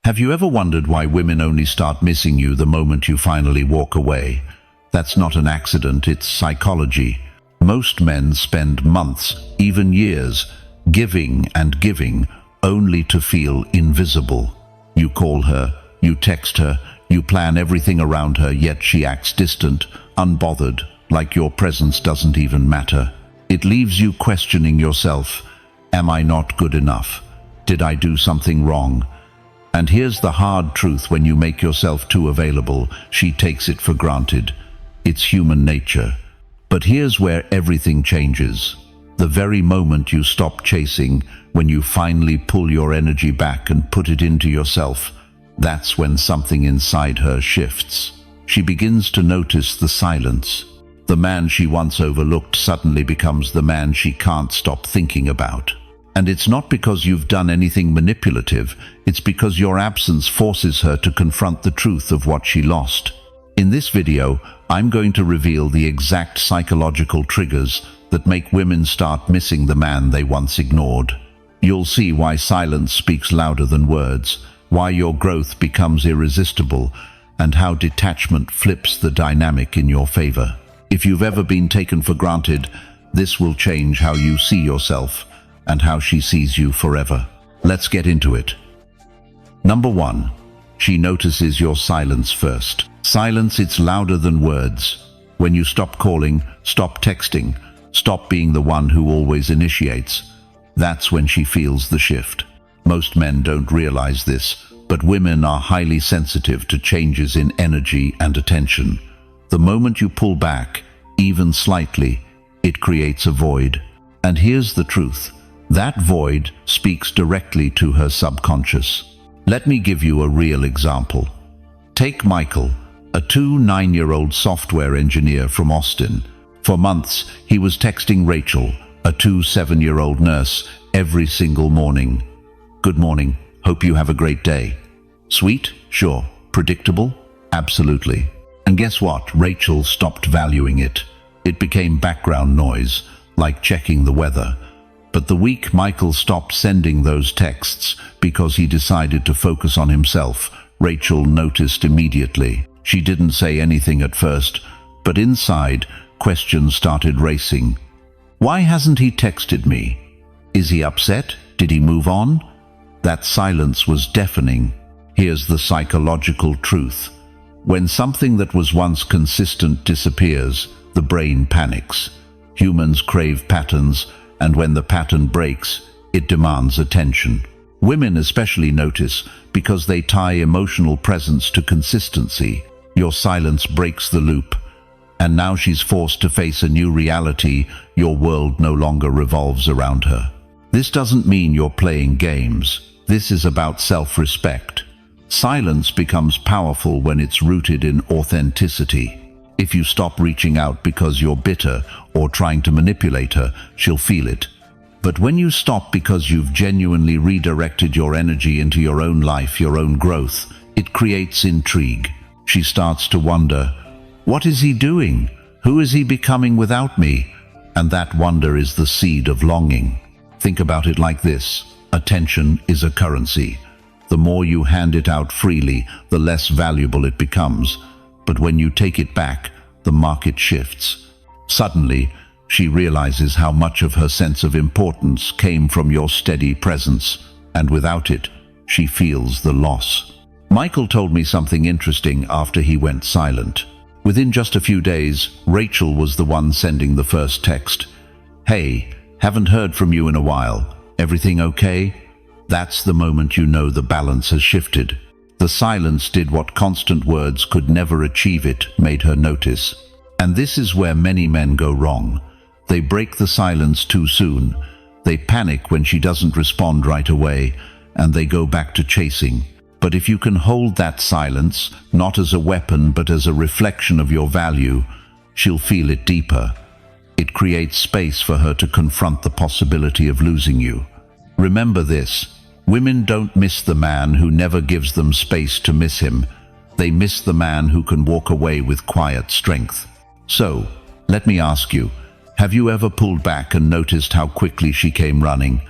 Have you ever wondered why women only start missing you the moment you finally walk away? That's not an accident, it's psychology. Most men spend months, even years, giving and giving, only to feel invisible. You call her, you text her, you plan everything around her, yet she acts distant, unbothered, like your presence doesn't even matter. It leaves you questioning yourself. Am I not good enough? Did I do something wrong? And here's the hard truth: when you make yourself too available, she takes it for granted. It's human nature. But here's where everything changes. The very moment you stop chasing, when you finally pull your energy back and put it into yourself, that's when something inside her shifts. She begins to notice the silence. The man she once overlooked suddenly becomes the man she can't stop thinking about. And it's not because you've done anything manipulative, it's because your absence forces her to confront the truth of what she lost. In this video, I'm going to reveal the exact psychological triggers that make women start missing the man they once ignored. You'll see why silence speaks louder than words, why your growth becomes irresistible, and how detachment flips the dynamic in your favor. If you've ever been taken for granted, this will change how you see yourself and how she sees you forever. Let's get into it. Number 1. She notices your silence first. Silence, it's louder than words. When you stop calling, stop texting, stop being the one who always initiates, that's when she feels the shift. Most men don't realize this, but women are highly sensitive to changes in energy and attention. The moment you pull back, even slightly, it creates a void. And here's the truth: that void speaks directly to her subconscious. Let me give you a real example. Take Michael, a 9-year-old software engineer from Austin. For months, he was texting Rachel, a 7-year-old nurse, every single morning. Good morning, hope you have a great day. Sweet? Sure. Predictable? Absolutely. And guess what? Rachel stopped valuing it. It became background noise, like checking the weather. But the week Michael stopped sending those texts because he decided to focus on himself, Rachel noticed immediately. She didn't say anything at first, but inside, questions started racing. Why hasn't he texted me? Is he upset? Did he move on? That silence was deafening. Here's the psychological truth. When something that was once consistent disappears, the brain panics. Humans crave patterns, and when the pattern breaks, it demands attention. Women especially notice because they tie emotional presence to consistency. Your silence breaks the loop, and now she's forced to face a new reality. Your world no longer revolves around her. This doesn't mean you're playing games. This is about self-respect. Silence becomes powerful when it's rooted in authenticity. If you stop reaching out because you're bitter or trying to manipulate her, she'll feel it. But when you stop because you've genuinely redirected your energy into your own life, your own growth, it creates intrigue. She starts to wonder, what is he doing? Who is he becoming without me? And that wonder is the seed of longing. Think about it like this: attention is a currency. The more you hand it out freely, the less valuable it becomes. But when you take it back, the market shifts. Suddenly, she realizes how much of her sense of importance came from your steady presence, and without it, she feels the loss. Michael told me something interesting after he went silent. Within just a few days, Rachel was the one sending the first text. Hey, haven't heard from you in a while. Everything okay? That's the moment you know the balance has shifted. The silence did what constant words could never achieve. It made her notice. And this is where many men go wrong. They break the silence too soon. They panic when she doesn't respond right away, and they go back to chasing. But if you can hold that silence, not as a weapon but as a reflection of your value, she'll feel it deeper. It creates space for her to confront the possibility of losing you. Remember this: women don't miss the man who never gives them space to miss him. They miss the man who can walk away with quiet strength. So, let me ask you, have you ever pulled back and noticed how quickly she came running?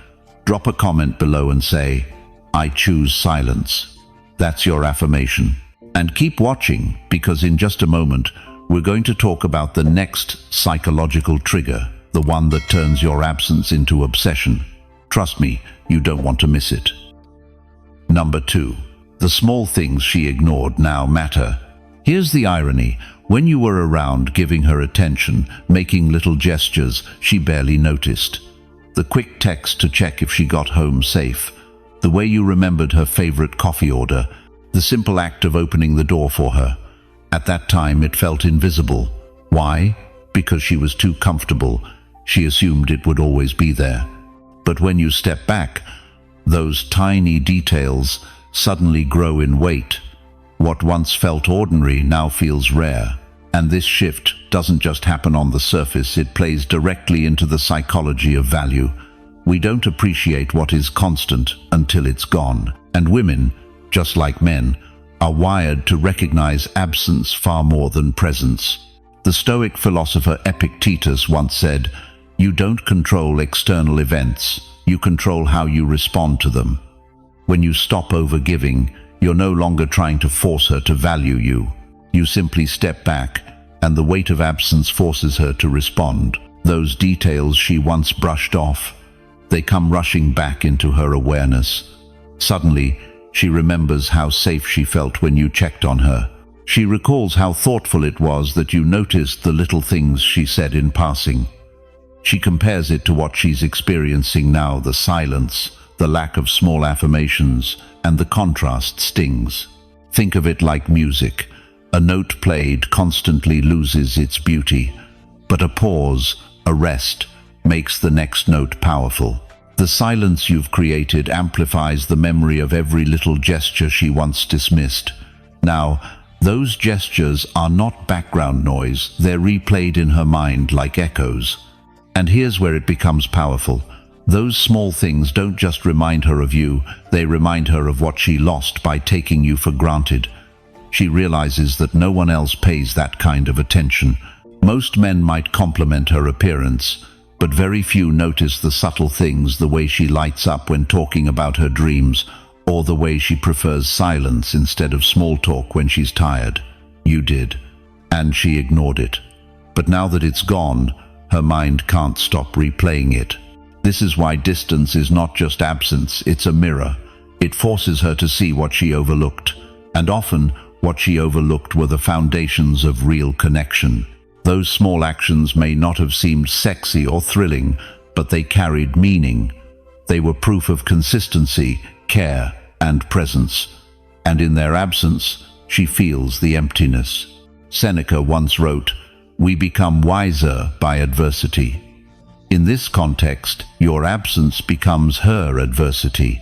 Drop a comment below and say, I choose silence. That's your affirmation. And keep watching, because in just a moment, we're going to talk about the next psychological trigger, the one that turns your absence into obsession. Trust me, you don't want to miss it. Number 2. The small things she ignored now matter. Here's the irony. When you were around giving her attention, making little gestures she barely noticed. The quick text to check if she got home safe. The way you remembered her favorite coffee order. The simple act of opening the door for her. At that time it felt invisible. Why? Because she was too comfortable. She assumed it would always be there. But when you step back, those tiny details suddenly grow in weight. What once felt ordinary now feels rare. And this shift doesn't just happen on the surface, it plays directly into the psychology of value. We don't appreciate what is constant until it's gone. And women, just like men, are wired to recognize absence far more than presence. The Stoic philosopher Epictetus once said, "You don't control external events, you control how you respond to them." When you stop overgiving, you're no longer trying to force her to value you. You simply step back, and the weight of absence forces her to respond. Those details she once brushed off, they come rushing back into her awareness. Suddenly, she remembers how safe she felt when you checked on her. She recalls how thoughtful it was that you noticed the little things she said in passing. She compares it to what she's experiencing now, the silence, the lack of small affirmations, and the contrast stings. Think of it like music. A note played constantly loses its beauty, but a pause, a rest, makes the next note powerful. The silence you've created amplifies the memory of every little gesture she once dismissed. Now, those gestures are not background noise, they're replayed in her mind like echoes. And here's where it becomes powerful. Those small things don't just remind her of you, they remind her of what she lost by taking you for granted. She realizes that no one else pays that kind of attention. Most men might compliment her appearance, but very few notice the subtle things, the way she lights up when talking about her dreams, or the way she prefers silence instead of small talk when she's tired. You did, and she ignored it. But now that it's gone, her mind can't stop replaying it. This is why distance is not just absence, it's a mirror. It forces her to see what she overlooked, and often what she overlooked were the foundations of real connection. Those small actions may not have seemed sexy or thrilling, but they carried meaning. They were proof of consistency, care, and presence. And in their absence, she feels the emptiness. Seneca once wrote, "We become wiser by adversity." In this context, your absence becomes her adversity.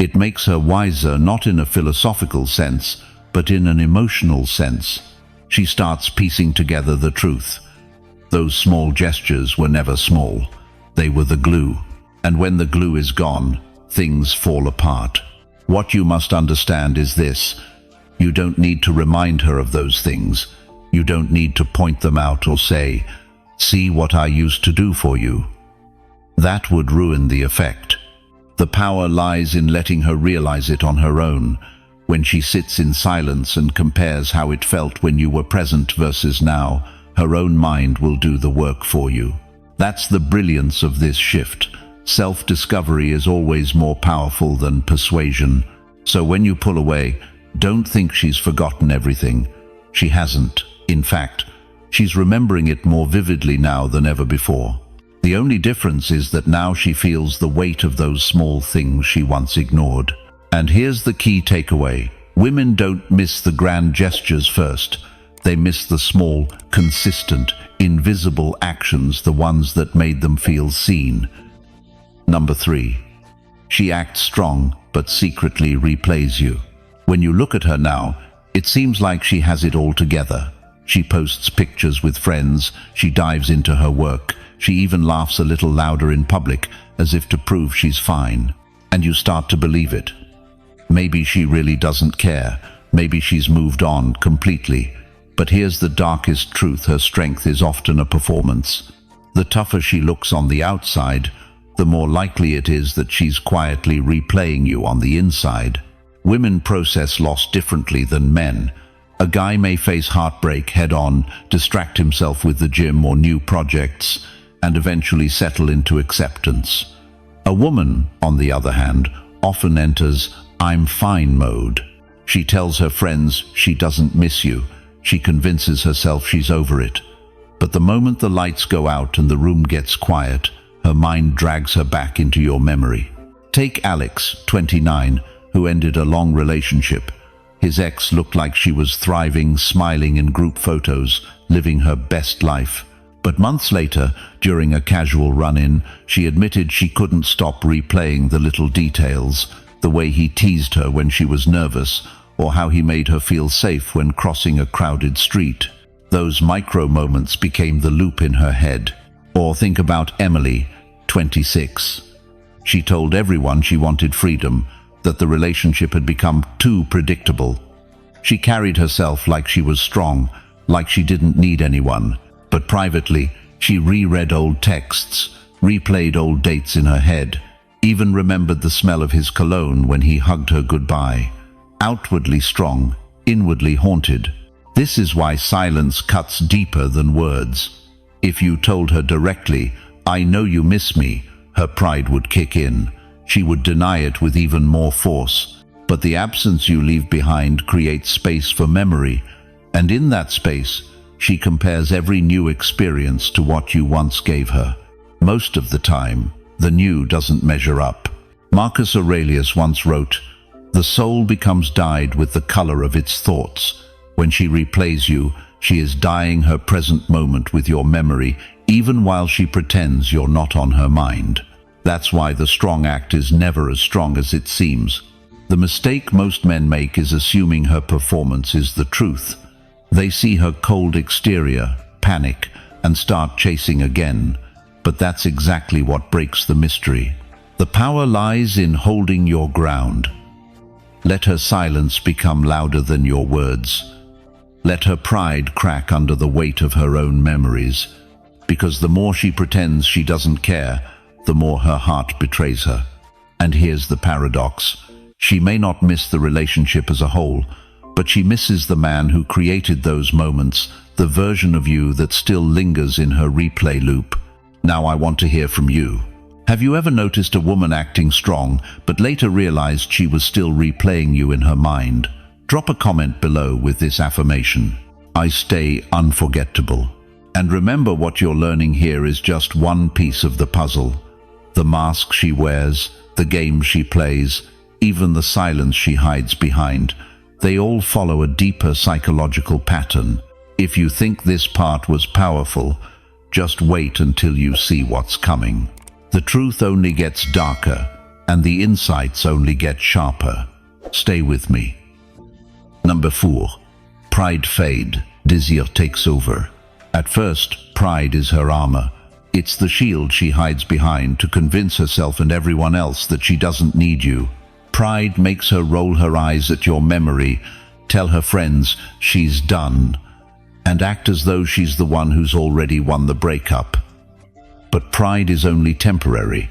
It makes her wiser not in a philosophical sense, but in an emotional sense. She starts piecing together the truth. Those small gestures were never small. They were the glue. And when the glue is gone, things fall apart. What you must understand is this. You don't need to remind her of those things. You don't need to point them out or say, "See what I used to do for you." That would ruin the effect. The power lies in letting her realize it on her own, when she sits in silence and compares how it felt when you were present versus now. Her own mind will do the work for you. That's the brilliance of this shift. Self-discovery is always more powerful than persuasion. So when you pull away, don't think she's forgotten everything. She hasn't. In fact, she's remembering it more vividly now than ever before. The only difference is that now she feels the weight of those small things she once ignored. And here's the key takeaway. Women don't miss the grand gestures first. They miss the small, consistent, invisible actions, the ones that made them feel seen. Number 3. She acts strong, but secretly replays you. When you look at her now, it seems like she has it all together. She posts pictures with friends, she dives into her work, she even laughs a little louder in public, as if to prove she's fine. And you start to believe it. Maybe she really doesn't care. Maybe she's moved on completely. But here's the darkest truth. Her strength is often a performance. The tougher she looks on the outside, the more likely it is that she's quietly replaying you on the inside. Women process loss differently than men. A guy may face heartbreak head-on, distract himself with the gym or new projects, and eventually settle into acceptance. A woman, on the other hand, often enters "I'm fine" mode. She tells her friends she doesn't miss you. She convinces herself she's over it. But the moment the lights go out and the room gets quiet, her mind drags her back into your memory. Take Alex, 29, who ended a long relationship. His ex looked like she was thriving, smiling in group photos, living her best life. But months later, during a casual run-in, she admitted she couldn't stop replaying the little details, the way he teased her when she was nervous, or how he made her feel safe when crossing a crowded street. Those micro moments became the loop in her head. Or think about Emily, 26. She told everyone she wanted freedom, that the relationship had become too predictable. She carried herself like she was strong, like she didn't need anyone. But privately, she reread old texts, replayed old dates in her head, even remembered the smell of his cologne when he hugged her goodbye. Outwardly strong, inwardly haunted. This is why silence cuts deeper than words. If you told her directly, "I know you miss me," her pride would kick in. She would deny it with even more force. But the absence you leave behind creates space for memory, and in that space, she compares every new experience to what you once gave her. Most of the time, the new doesn't measure up. Marcus Aurelius once wrote, "The soul becomes dyed with the color of its thoughts." When she replays you, she is dyeing her present moment with your memory, even while she pretends you're not on her mind. That's why the strong act is never as strong as it seems. The mistake most men make is assuming her performance is the truth. They see her cold exterior, panic, and start chasing again. But that's exactly what breaks the mystery. The power lies in holding your ground. Let her silence become louder than your words. Let her pride crack under the weight of her own memories. Because the more she pretends she doesn't care, the more her heart betrays her. And here's the paradox. She may not miss the relationship as a whole, but she misses the man who created those moments, the version of you that still lingers in her replay loop. Now I want to hear from you. Have you ever noticed a woman acting strong, but later realized she was still replaying you in her mind? Drop a comment below with this affirmation: I stay unforgettable. And remember, what you're learning here is just one piece of the puzzle. The mask she wears, the game she plays, even the silence she hides behind, they all follow a deeper psychological pattern. If you think this part was powerful, just wait until you see what's coming. The truth only gets darker, and the insights only get sharper. Stay with me. Number 4. Pride fade. Desire takes over. At first, pride is her armor. It's the shield she hides behind to convince herself and everyone else that she doesn't need you. Pride makes her roll her eyes at your memory, tell her friends she's done, and act as though she's the one who's already won the breakup. But pride is only temporary.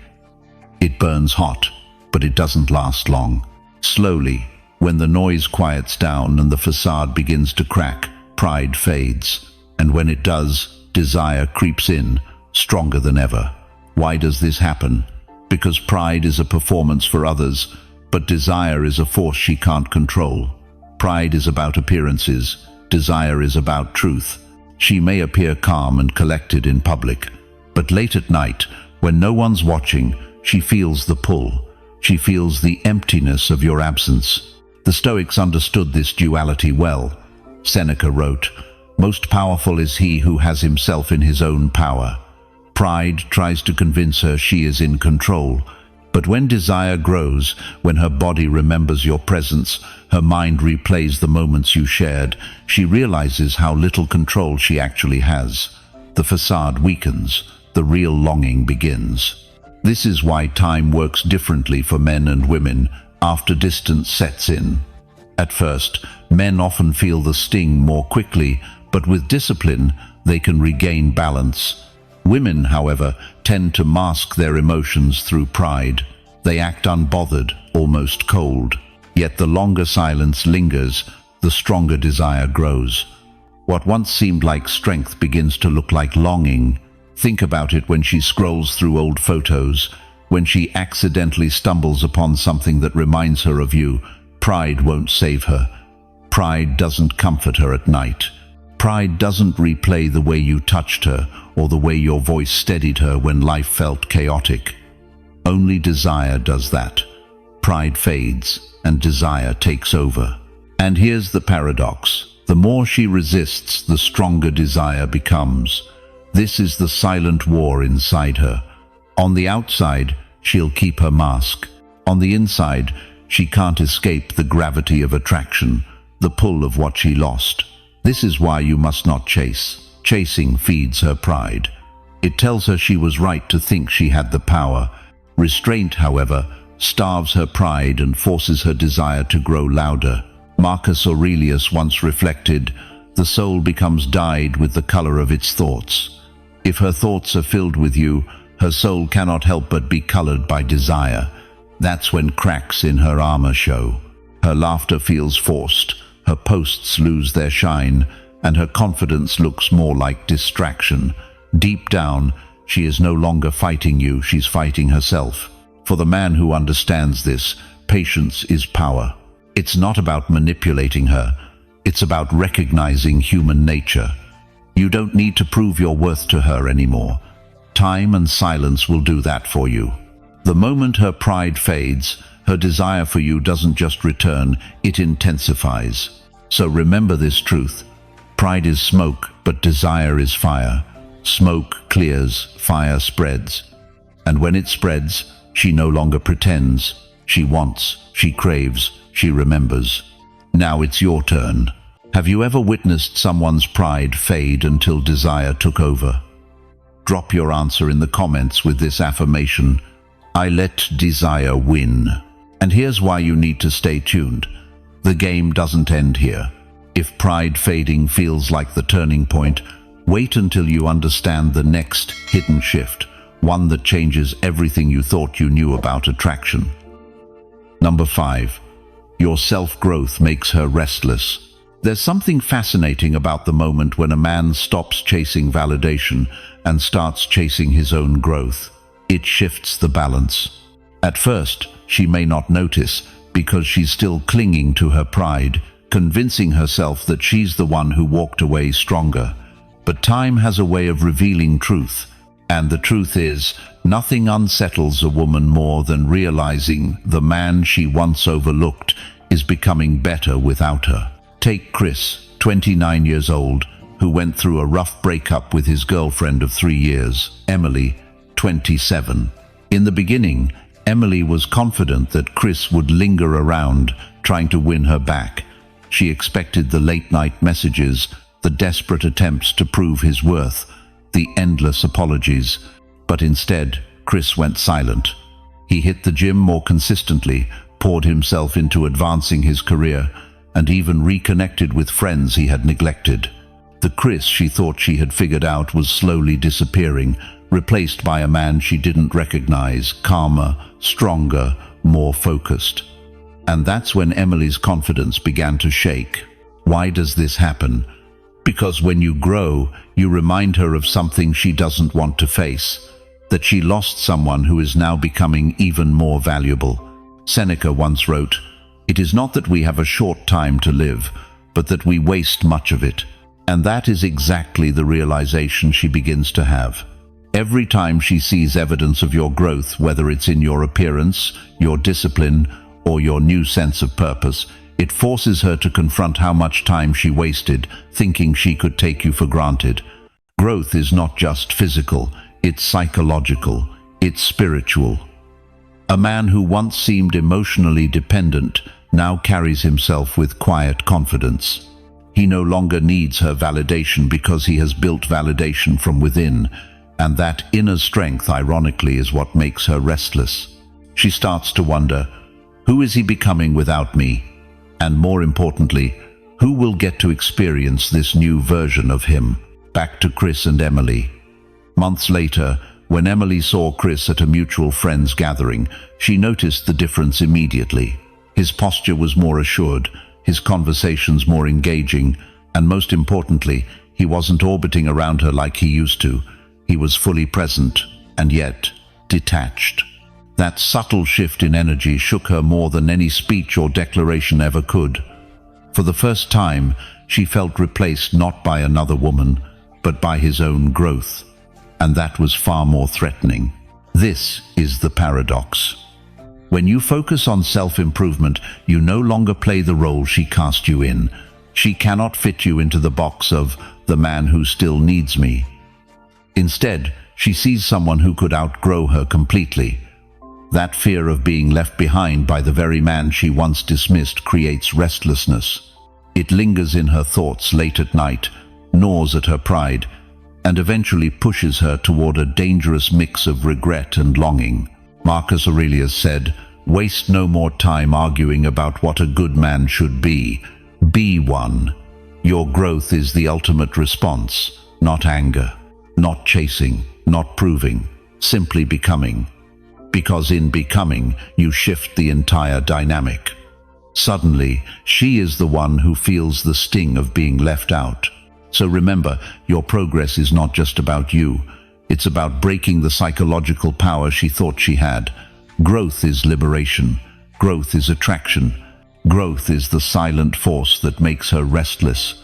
It burns hot, but it doesn't last long. Slowly, when the noise quiets down and the facade begins to crack, pride fades. And when it does, desire creeps in, stronger than ever. Why does this happen? Because pride is a performance for others, but desire is a force she can't control. Pride is about appearances, desire is about truth. She may appear calm and collected in public, but late at night, when no one's watching, she feels the pull. She feels the emptiness of your absence. The Stoics understood this duality well. Seneca wrote, "Most powerful is he who has himself in his own power." Pride tries to convince her she is in control. But when desire grows, when her body remembers your presence, her mind replays the moments you shared, she realizes how little control she actually has. The facade weakens, the real longing begins. This is why time works differently for men and women after distance sets in. At first, men often feel the sting more quickly, but with discipline, they can regain balance. Women, however, tend to mask their emotions through pride. They act unbothered, almost cold. Yet the longer silence lingers, the stronger desire grows. What once seemed like strength begins to look like longing. Think about it when she scrolls through old photos, when she accidentally stumbles upon something that reminds her of you. Pride won't save her. Pride doesn't comfort her at night. Pride doesn't replay the way you touched her or the way your voice steadied her when life felt chaotic. Only desire does that. Pride fades and desire takes over. And here's the paradox. The more she resists, the stronger desire becomes. This is the silent war inside her. On the outside, she'll keep her mask. On the inside, she can't escape the gravity of attraction, the pull of what she lost. This is why you must not chase. Chasing feeds her pride. It tells her she was right to think she had the power. Restraint, however, starves her pride and forces her desire to grow louder. Marcus Aurelius once reflected, "The soul becomes dyed with the color of its thoughts." If her thoughts are filled with you, her soul cannot help but be colored by desire. That's when cracks in her armor show. Her laughter feels forced, her posts lose their shine, and her confidence looks more like distraction. Deep down, she is no longer fighting you, she's fighting herself. For the man who understands this, patience is power. It's not about manipulating her, it's about recognizing human nature. You don't need to prove your worth to her anymore. Time and silence will do that for you. The moment her pride fades, her desire for you doesn't just return, it intensifies. So remember this truth. Pride is smoke, but desire is fire. Smoke clears, fire spreads. And when it spreads, she no longer pretends. She wants, she craves, she remembers. Now it's your turn. Have you ever witnessed someone's pride fade until desire took over? Drop your answer in the comments with this affirmation: I let desire win. And here's why you need to stay tuned. The game doesn't end here. If pride fading feels like the turning point, wait until you understand the next hidden shift, one that changes everything you thought you knew about attraction. Number 5. Your self-growth makes her restless. There's something fascinating about the moment when a man stops chasing validation and starts chasing his own growth. It shifts the balance. At first, she may not notice because she's still clinging to her pride, convincing herself that she's the one who walked away stronger. But time has a way of revealing truth, and the truth is, nothing unsettles a woman more than realizing the man she once overlooked is becoming better without her. Take Chris, 29 years old, who went through a rough breakup with his girlfriend of 3 years, Emily, 27. In the beginning, Emily was confident that Chris would linger around, trying to win her back. She expected the late-night messages, the desperate attempts to prove his worth, the endless apologies. But instead, Chris went silent. He hit the gym more consistently, poured himself into advancing his career, and even reconnected with friends he had neglected. The Chris she thought she had figured out was slowly disappearing, replaced by a man she didn't recognize, calmer, stronger, more focused. And that's when Emily's confidence began to shake. Why does this happen? Because when you grow, you remind her of something she doesn't want to face, that she lost someone who is now becoming even more valuable. Seneca once wrote, "It is not that we have a short time to live, but that we waste much of it." And that is exactly the realization she begins to have. Every time she sees evidence of your growth, whether it's in your appearance, your discipline, or your new sense of purpose, it forces her to confront how much time she wasted thinking she could take you for granted. Growth is not just physical, it's psychological, it's spiritual. A man who once seemed emotionally dependent now carries himself with quiet confidence. He no longer needs her validation because he has built validation from within, and that inner strength, ironically, is what makes her restless. She starts to wonder, who is he becoming without me? And more importantly, who will get to experience this new version of him? Back to Chris and Emily. Months later, when Emily saw Chris at a mutual friends gathering, she noticed the difference immediately. His posture was more assured, his conversations more engaging, and most importantly, he wasn't orbiting around her like he used to. He was fully present, and yet detached. That subtle shift in energy shook her more than any speech or declaration ever could. For the first time, she felt replaced not by another woman, but by his own growth. And that was far more threatening. This is the paradox. When you focus on self-improvement, you no longer play the role she cast you in. She cannot fit you into the box of the man who still needs me. Instead, she sees someone who could outgrow her completely. That fear of being left behind by the very man she once dismissed creates restlessness. It lingers in her thoughts late at night, gnaws at her pride, and eventually pushes her toward a dangerous mix of regret and longing. Marcus Aurelius said, "Waste no more time arguing about what a good man should be. Be one." Your growth is the ultimate response, not anger, not chasing, not proving, simply becoming. Because in becoming, you shift the entire dynamic. Suddenly, she is the one who feels the sting of being left out. So remember, your progress is not just about you. It's about breaking the psychological power she thought she had. Growth is liberation. Growth is attraction. Growth is the silent force that makes her restless.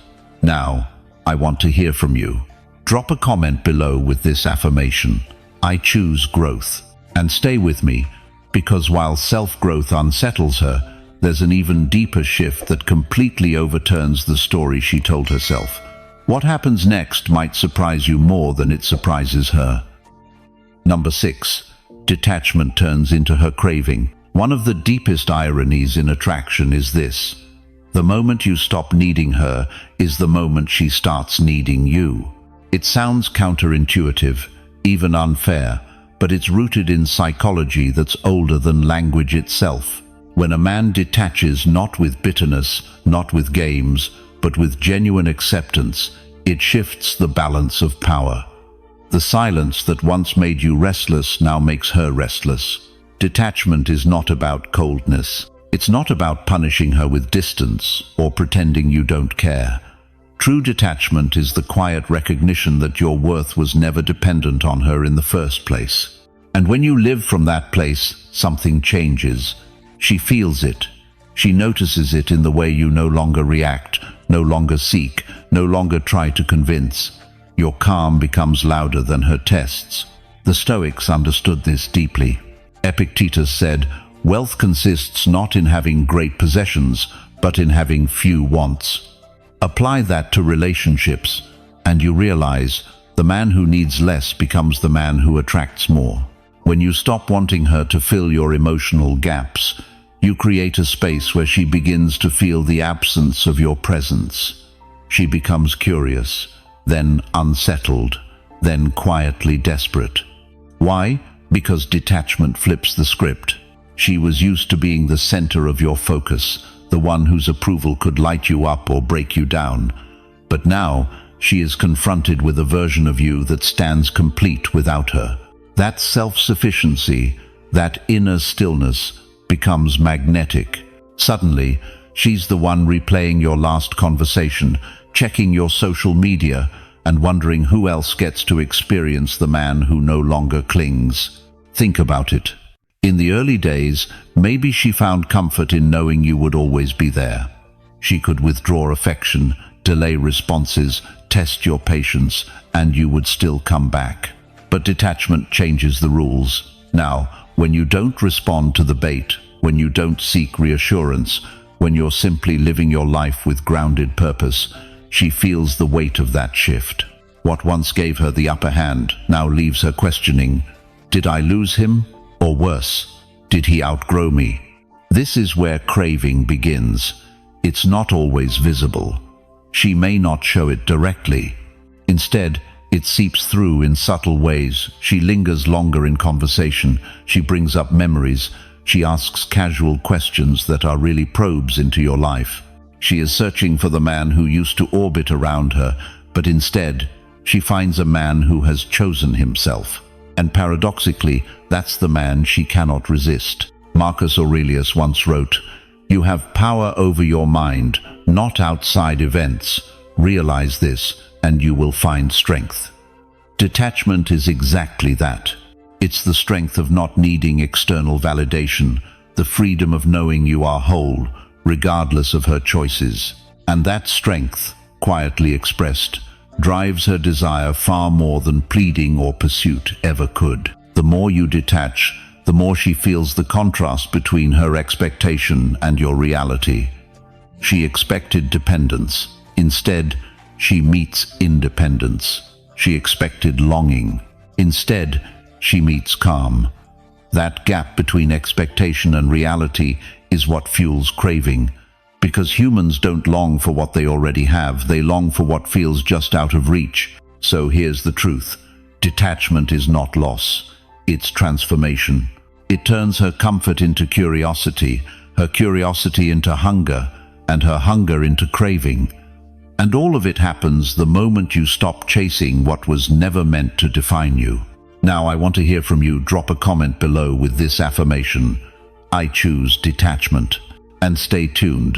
Now, I want to hear from you. Drop a comment below with this affirmation: I choose growth. And stay with me, because while self-growth unsettles her, there's an even deeper shift that completely overturns the story she told herself. What happens next might surprise you more than it surprises her. Number 6. Detachment turns into her craving. One of the deepest ironies in attraction is this: the moment you stop needing her is the moment she starts needing you. It sounds counterintuitive, even unfair, but it's rooted in psychology that's older than language itself. When a man detaches not with bitterness, not with games, but with genuine acceptance, it shifts the balance of power. The silence that once made you restless now makes her restless. Detachment is not about coldness. It's not about punishing her with distance or pretending you don't care. True detachment is the quiet recognition that your worth was never dependent on her in the first place. And when you live from that place, something changes. She feels it. She notices it in the way you no longer react, no longer seek, no longer try to convince. Your calm becomes louder than her tests. The Stoics understood this deeply. Epictetus said, "Wealth consists not in having great possessions, but in having few wants." Apply that to relationships, and you realize the man who needs less becomes the man who attracts more. When you stop wanting her to fill your emotional gaps, you create a space where she begins to feel the absence of your presence. She becomes curious, then unsettled, then quietly desperate. Why? Because detachment flips the script. She was used to being the center of your focus, the one whose approval could light you up or break you down. But now, she is confronted with a version of you that stands complete without her. That self-sufficiency, that inner stillness, becomes magnetic. Suddenly, she's the one replaying your last conversation, checking your social media, and wondering who else gets to experience the man who no longer clings. Think about it. In the early days, maybe she found comfort in knowing you would always be there. She could withdraw affection, delay responses, test your patience, and you would still come back. But detachment changes the rules. Now, when you don't respond to the bait, when you don't seek reassurance, when you're simply living your life with grounded purpose, she feels the weight of that shift. What once gave her the upper hand now leaves her questioning, did I lose him? Or worse, did he outgrow me? This is where craving begins. It's not always visible. She may not show it directly. Instead, it seeps through in subtle ways. She lingers longer in conversation. She brings up memories. She asks casual questions that are really probes into your life. She is searching for the man who used to orbit around her, but instead, she finds a man who has chosen himself. And paradoxically, that's the man she cannot resist. Marcus Aurelius once wrote, You have power over your mind, not outside events. Realize this, and you will find strength. Detachment is exactly that. It's the strength of not needing external validation, the freedom of knowing you are whole, regardless of her choices. And that strength, quietly expressed, drives her desire far more than pleading or pursuit ever could. The more you detach, the more she feels the contrast between her expectation and your reality. She expected dependence. Instead, she meets independence. She expected longing. Instead, she meets calm. That gap between expectation and reality is what fuels craving. Because humans don't long for what they already have, they long for what feels just out of reach. So here's the truth. Detachment is not loss. It's transformation. It turns her comfort into curiosity, her curiosity into hunger, and her hunger into craving. And all of it happens the moment you stop chasing what was never meant to define you. Now I want to hear from you. Drop a comment below with this affirmation: I choose detachment. And stay tuned,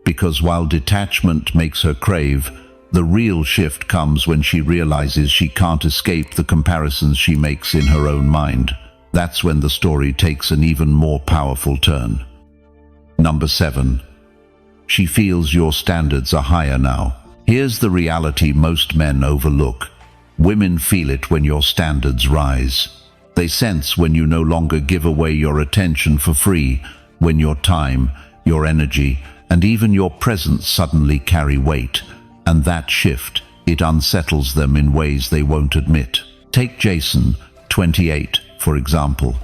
because while detachment makes her crave, the real shift comes when she realizes she can't escape the comparisons she makes in her own mind. That's when the story takes an even more powerful turn. Number 7. She feels your standards are higher now. Here's the reality most men overlook. Women feel it when your standards rise. They sense when you no longer give away your attention for free, when your time, your energy, and even your presence suddenly carry weight. And that shift, it unsettles them in ways they won't admit. Take Jason, 28, for example.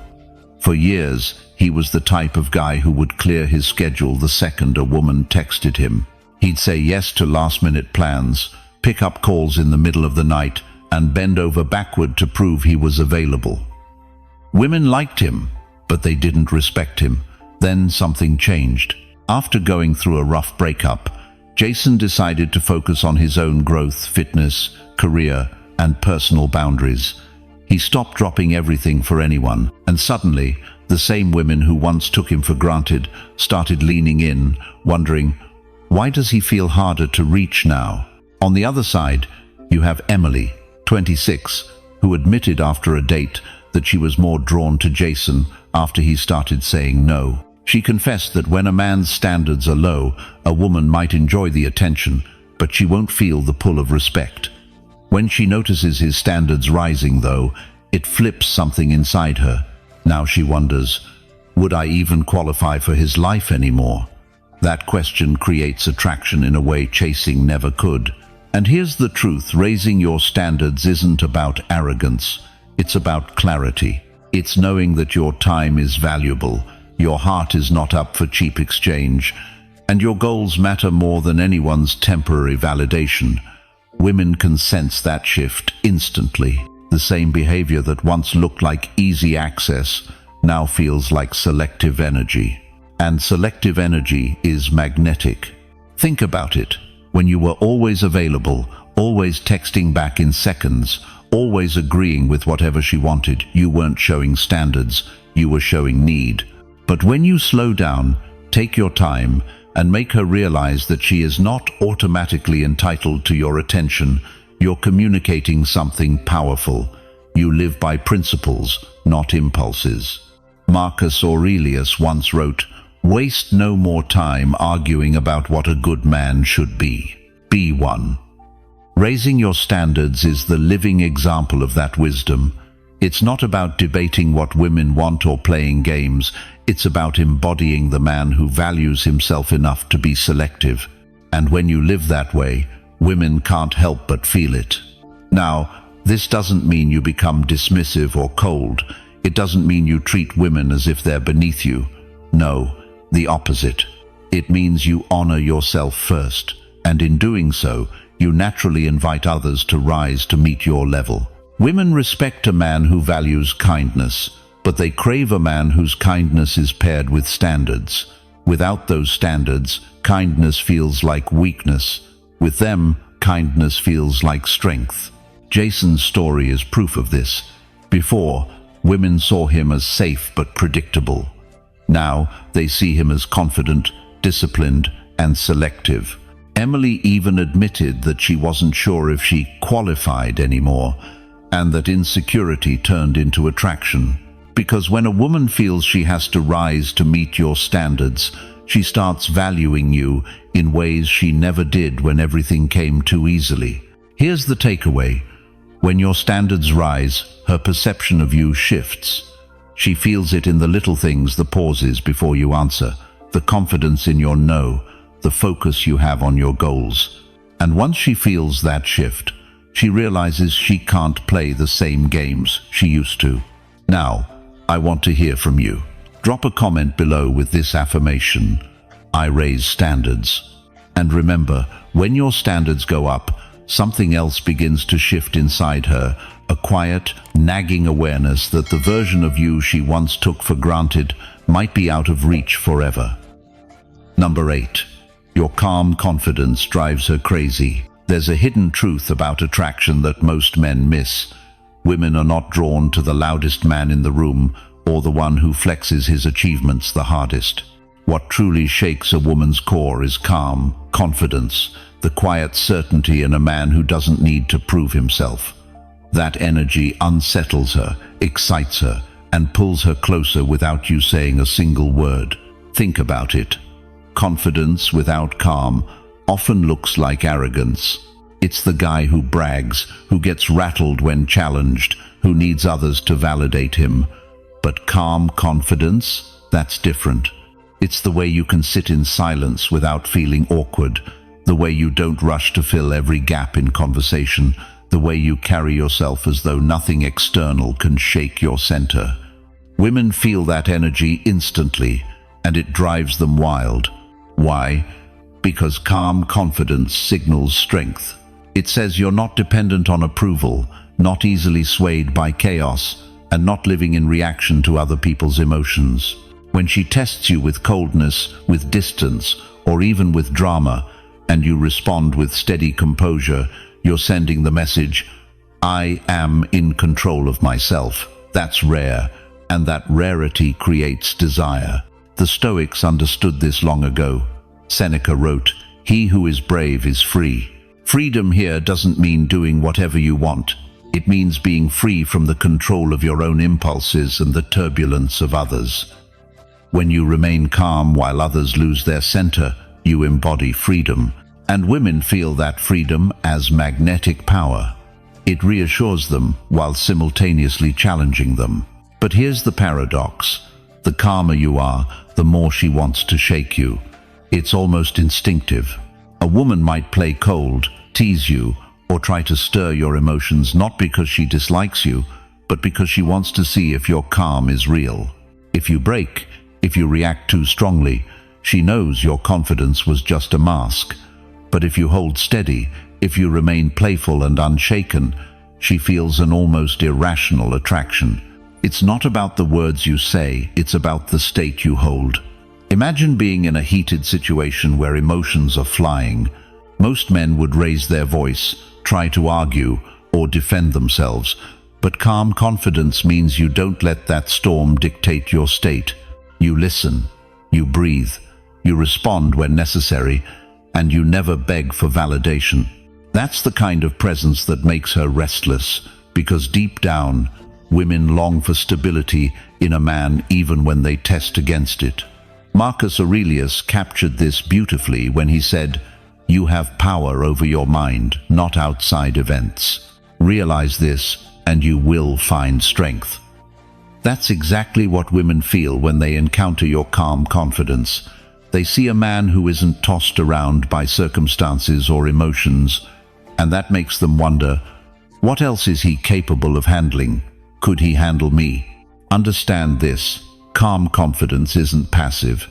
For years, he was the type of guy who would clear his schedule the second a woman texted him. He'd say yes to last-minute plans, pick up calls in the middle of the night, and bend over backward to prove he was available. Women liked him, but they didn't respect him. Then something changed. After going through a rough breakup, Jason decided to focus on his own growth, fitness, career, and personal boundaries. He stopped dropping everything for anyone, and suddenly, the same women who once took him for granted started leaning in, wondering, why does he feel harder to reach now? On the other side, you have Emily, 26, who admitted after a date that she was more drawn to Jason after he started saying no. She confessed that when a man's standards are low, a woman might enjoy the attention, but she won't feel the pull of respect. When she notices his standards rising, though, it flips something inside her. Now she wonders, would I even qualify for his life anymore? That question creates attraction in a way chasing never could. And here's the truth: raising your standards isn't about arrogance. It's about clarity. It's knowing that your time is valuable, your heart is not up for cheap exchange, and your goals matter more than anyone's temporary validation. Women can sense that shift instantly. The same behavior that once looked like easy access now feels like selective energy. And selective energy is magnetic. Think about it. When you were always available, always texting back in seconds, always agreeing with whatever she wanted, you weren't showing standards, you were showing need. But when you slow down, take your time, and make her realize that she is not automatically entitled to your attention, you're communicating something powerful. You live by principles, not impulses. Marcus Aurelius once wrote, "Waste no more time arguing about what a good man should be. Be one." Raising your standards is the living example of that wisdom. It's not about debating what women want or playing games. It's about embodying the man who values himself enough to be selective. And when you live that way, women can't help but feel it. Now, this doesn't mean you become dismissive or cold. It doesn't mean you treat women as if they're beneath you. No, the opposite. It means you honor yourself first, and in doing so, you naturally invite others to rise to meet your level. Women respect a man who values kindness, but they crave a man whose kindness is paired with standards. Without those standards, kindness feels like weakness. With them, kindness feels like strength. Jason's story is proof of this. Before, women saw him as safe but predictable. Now, they see him as confident, disciplined, and selective. Emily even admitted that she wasn't sure if she qualified anymore, and that insecurity turned into attraction. Because when a woman feels she has to rise to meet your standards, she starts valuing you in ways she never did when everything came too easily. Here's the takeaway. When your standards rise, her perception of you shifts. She feels it in the little things, the pauses before you answer, the confidence in your no, the focus you have on your goals. And once she feels that shift, she realizes she can't play the same games she used to. Now, I want to hear from you. Drop a comment below with this affirmation: I raise standards. And remember, when your standards go up, something else begins to shift inside her, a quiet, nagging awareness that the version of you she once took for granted might be out of reach forever. Number 8. Your calm confidence drives her crazy. There's a hidden truth about attraction that most men miss. Women are not drawn to the loudest man in the room or the one who flexes his achievements the hardest. What truly shakes a woman's core is calm confidence, the quiet certainty in a man who doesn't need to prove himself. That energy unsettles her, excites her, and pulls her closer without you saying a single word. Think about it. Confidence without calm often looks like arrogance. It's the guy who brags, who gets rattled when challenged, who needs others to validate him. But calm confidence, that's different. It's the way you can sit in silence without feeling awkward, the way you don't rush to fill every gap in conversation, the way you carry yourself as though nothing external can shake your center. Women feel that energy instantly, and it drives them wild. Why? Because calm confidence signals strength. It says you're not dependent on approval, not easily swayed by chaos, and not living in reaction to other people's emotions. When she tests you with coldness, with distance, or even with drama, and you respond with steady composure, you're sending the message, I am in control of myself. That's rare, and that rarity creates desire. The Stoics understood this long ago. Seneca wrote, "He who is brave is free." Freedom here doesn't mean doing whatever you want. It means being free from the control of your own impulses and the turbulence of others. When you remain calm while others lose their center, you embody freedom. And women feel that freedom as magnetic power. It reassures them while simultaneously challenging them. But here's the paradox. The calmer you are, the more she wants to shake you. It's almost instinctive. A woman might play cold, tease you, or try to stir your emotions not because she dislikes you, but because she wants to see if your calm is real. If you break, if you react too strongly, she knows your confidence was just a mask. But if you hold steady, if you remain playful and unshaken, she feels an almost irrational attraction. It's not about the words you say, it's about the state you hold. Imagine being in a heated situation where emotions are flying. Most men would raise their voice, try to argue, or defend themselves. But calm confidence means you don't let that storm dictate your state. You listen, you breathe, you respond when necessary, and you never beg for validation. That's the kind of presence that makes her restless, because deep down, women long for stability in a man even when they test against it. Marcus Aurelius captured this beautifully when he said, "You have power over your mind, not outside events. Realize this, and you will find strength." That's exactly what women feel when they encounter your calm confidence. They see a man who isn't tossed around by circumstances or emotions, and that makes them wonder, what else is he capable of handling? Could he handle me? Understand this. Calm confidence isn't passive.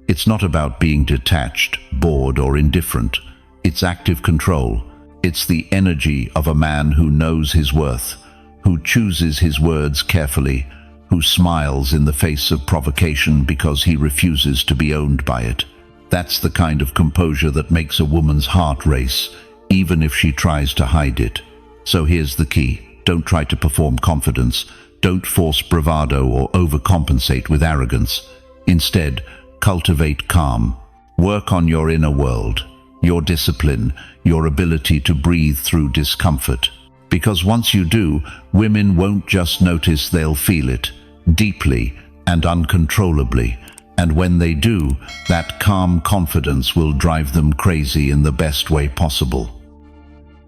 It's not about being detached, bored, or indifferent. It's active control. It's the energy of a man who knows his worth, who chooses his words carefully, who smiles in the face of provocation because he refuses to be owned by it. That's the kind of composure that makes a woman's heart race, even if she tries to hide it. So here's the key. Don't try to perform confidence. Don't force bravado or overcompensate with arrogance. Instead, cultivate calm. Work on your inner world, your discipline, your ability to breathe through discomfort. Because once you do, women won't just notice, they'll feel it, deeply and uncontrollably. And when they do, that calm confidence will drive them crazy in the best way possible.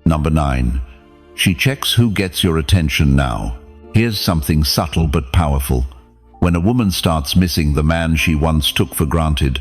Number 9. She checks who gets your attention now. Here's something subtle but powerful. When a woman starts missing the man she once took for granted,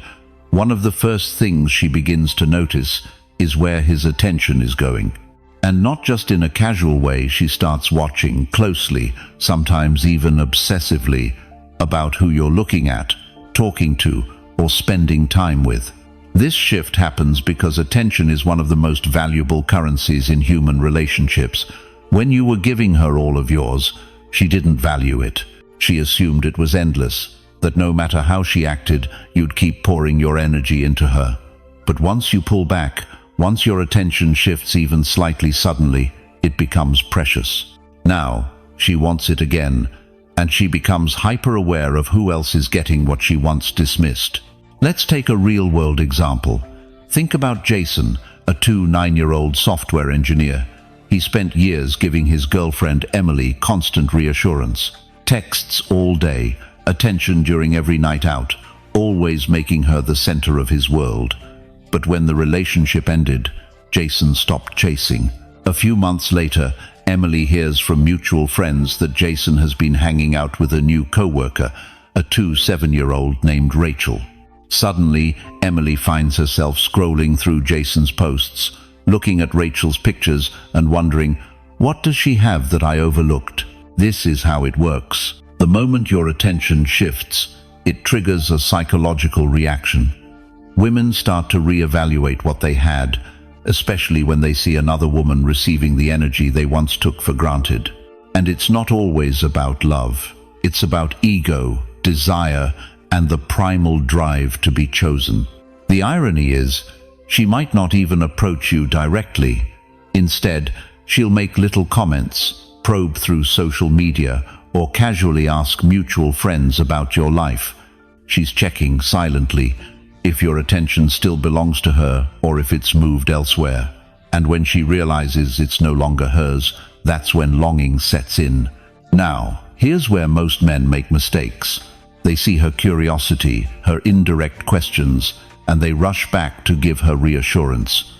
one of the first things she begins to notice is where his attention is going. And not just in a casual way, she starts watching closely, sometimes even obsessively, about who you're looking at, talking to, or spending time with. This shift happens because attention is one of the most valuable currencies in human relationships. When you were giving her all of yours, she didn't value it. She assumed it was endless, that no matter how she acted, you'd keep pouring your energy into her. But once you pull back, once your attention shifts even slightly suddenly, it becomes precious. Now, she wants it again, and she becomes hyper-aware of who else is getting what she once dismissed. Let's take a real-world example. Think about Jason, a 9-year-old software engineer. He spent years giving his girlfriend Emily constant reassurance. Texts all day, attention during every night out, always making her the center of his world. But when the relationship ended, Jason stopped chasing. A few months later, Emily hears from mutual friends that Jason has been hanging out with a new co-worker, a 7-year-old named Rachel. Suddenly, Emily finds herself scrolling through Jason's posts, looking at Rachel's pictures and wondering, what does she have that I overlooked? This is how it works. The moment your attention shifts, it triggers a psychological reaction. Women start to reevaluate what they had, especially when they see another woman receiving the energy they once took for granted. And it's not always about love. It's about ego, desire, and the primal drive to be chosen. The irony is, she might not even approach you directly. Instead, she'll make little comments, probe through social media, or casually ask mutual friends about your life. She's checking silently if your attention still belongs to her or if it's moved elsewhere. And when she realizes it's no longer hers, that's when longing sets in. Now, here's where most men make mistakes. They see her curiosity, her indirect questions, and they rush back to give her reassurance.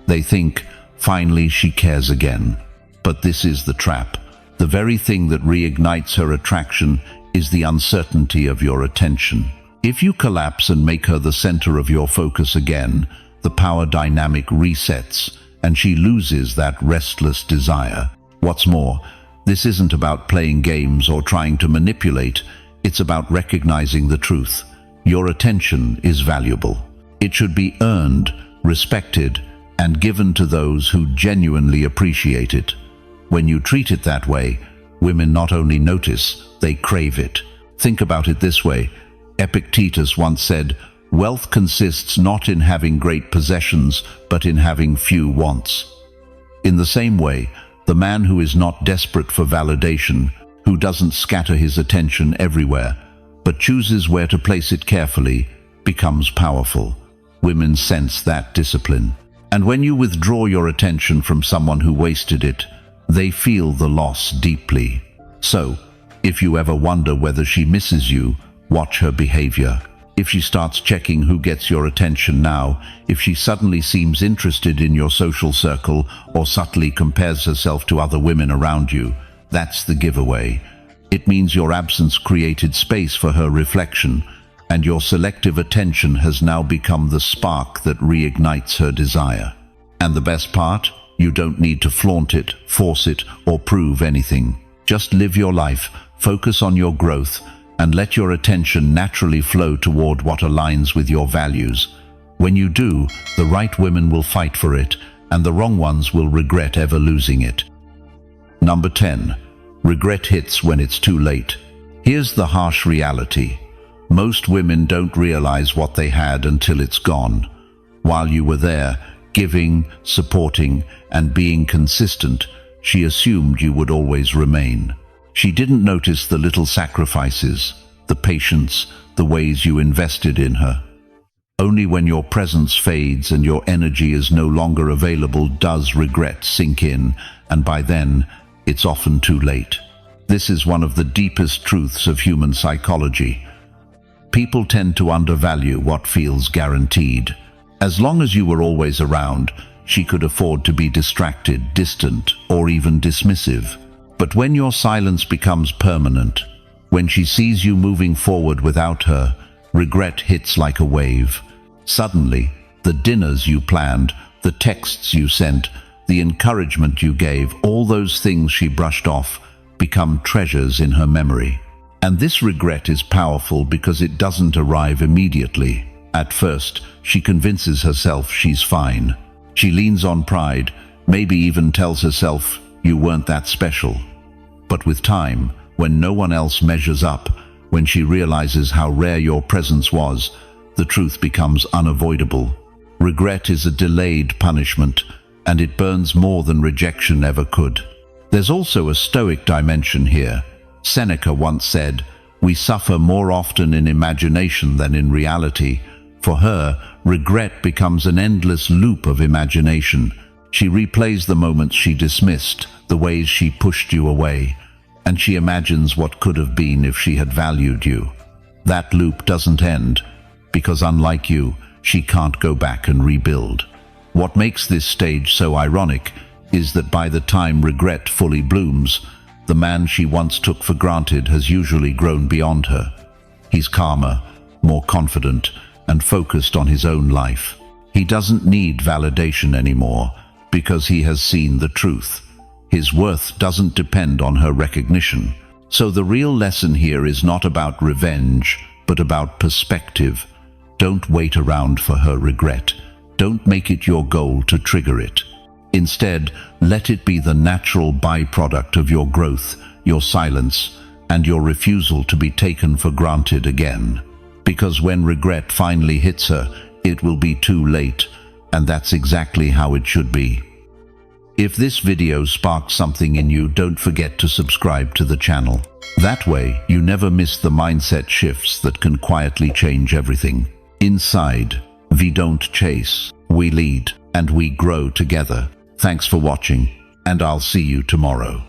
They think, finally she cares again. But this is the trap. The very thing that reignites her attraction is the uncertainty of your attention. If you collapse and make her the center of your focus again, the power dynamic resets, and she loses that restless desire. What's more, this isn't about playing games or trying to manipulate. It's about recognizing the truth. Your attention is valuable. It should be earned, respected, and given to those who genuinely appreciate it. When you treat it that way, women not only notice, they crave it. Think about it this way. Epictetus once said, "Wealth consists not in having great possessions, but in having few wants." In the same way, the man who is not desperate for validation, who doesn't scatter his attention everywhere, but chooses where to place it carefully, becomes powerful. Women sense that discipline. And when you withdraw your attention from someone who wasted it, they feel the loss deeply. So, if you ever wonder whether she misses you, watch her behavior. If she starts checking who gets your attention now, if she suddenly seems interested in your social circle or subtly compares herself to other women around you, that's the giveaway. It means your absence created space for her reflection, and your selective attention has now become the spark that reignites her desire. And the best part? You don't need to flaunt it, force it, or prove anything. Just live your life, focus on your growth, and let your attention naturally flow toward what aligns with your values. When you do, the right women will fight for it, and the wrong ones will regret ever losing it. Number 10. Regret hits when it's too late. Here's the harsh reality. Most women don't realize what they had until it's gone. While you were there, giving, supporting, and being consistent, she assumed you would always remain. She didn't notice the little sacrifices, the patience, the ways you invested in her. Only when your presence fades and your energy is no longer available does regret sink in, and by then, it's often too late. This is one of the deepest truths of human psychology. People tend to undervalue what feels guaranteed. As long as you were always around, she could afford to be distracted, distant, or even dismissive. But when your silence becomes permanent, when she sees you moving forward without her, regret hits like a wave. Suddenly, the dinners you planned, the texts you sent, the encouragement you gave, all those things she brushed off, become treasures in her memory. And this regret is powerful because it doesn't arrive immediately. At first, she convinces herself she's fine. She leans on pride, maybe even tells herself, "You weren't that special." But with time, when no one else measures up, when she realizes how rare your presence was, the truth becomes unavoidable. Regret is a delayed punishment, and it burns more than rejection ever could. There's also a Stoic dimension here. Seneca once said, "We suffer more often in imagination than in reality." For her, regret becomes an endless loop of imagination. She replays the moments she dismissed, the ways she pushed you away, and she imagines what could have been if she had valued you. That loop doesn't end, because unlike you, she can't go back and rebuild. What makes this stage so ironic is that by the time regret fully blooms, the man she once took for granted has usually grown beyond her. He's calmer, more confident, and focused on his own life. He doesn't need validation anymore because he has seen the truth. His worth doesn't depend on her recognition. So the real lesson here is not about revenge, but about perspective. Don't wait around for her regret. Don't make it your goal to trigger it. Instead, let it be the natural byproduct of your growth, your silence, and your refusal to be taken for granted again. Because when regret finally hits her, it will be too late, and that's exactly how it should be. If this video sparked something in you, don't forget to subscribe to the channel. That way, you never miss the mindset shifts that can quietly change everything. Inside, we don't chase, we lead, and we grow together. Thanks for watching, and I'll see you tomorrow.